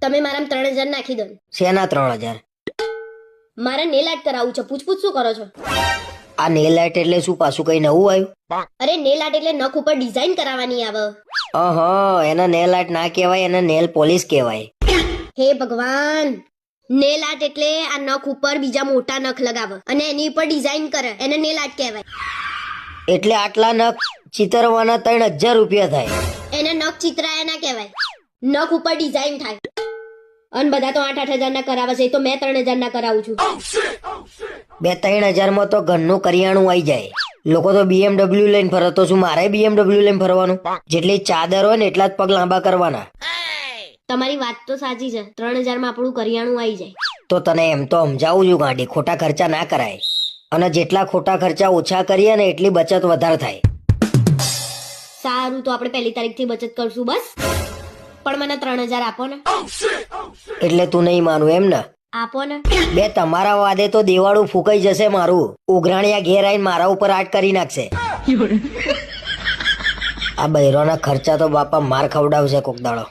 તમે મારા 3000 નાખી દો. શેના 3000? મારે નેલ આર્ટ કરાવવું છે. પૂછ શું કરો છો? આ નેલ આર્ટ એટલે શું? પાછું કઈ નવું આવ્યું? અરે નેલ આર્ટ એટલે નખ ઉપર ડિઝાઇન કરાવવાની આવે. એના નેલ આર્ટ ના કહેવાય, એને નેલ પોલિશ કહેવાય. હે ભગવાન, નેલ આર્ટ એટલે આ નખ ઉપર બીજા મોટા નખ લગાવે અને એની ઉપર ડિઝાઇન કરે, એને નેલ આર્ટ કહેવાય. એટલે આટલા નખ ચિતરવાના 3000 રૂપિયા થાય. એને નખ ચિત્રાયા ના કહેવાય, નખ ઉપર ડિઝાઇન થાય. અને બધા તો 8-8 હજાર ના કરાવે છે, તો મેં 3000 ના કરાવું છું. 2-3 હજારમાં તો ઘરનું કરિયાણું આવી જાય. લોકો તો BMW લઈને ફરે, તો શું મારે BMW લઈને ફરવાનું? જેટલી ચાદર હોય ને એટલા જ પગ લાંબા કરવાના. તમારી વાત તો સાચી છે, 3000 માં આપણું કરિયાણું આવી જાય. તો તને એમ તો સમજાવું છું ગાંડી, ખોટા ખર્ચા ના કરાય. અને જેટલા ખોટા ખર્ચા ઓછા કરીએ ને એટલી બચત વધારે થાય. સારું, તો આપણે 1 તારીખથી બચત કરશું બસ. પણ મને 3000 આપો ને. એટલે તું નહીં માનું એમ ને? આપો ને. બે તમારા વાદે તો દેવાળું ફૂંકાઈ જશે મારું. ઉઘરાણિયા ઘેર આવીને મારા ઉપર આટ કરી નાખશે. આ બૈરોના ખર્ચા તો બાપા માર ખવડાવશે કોક દાડો.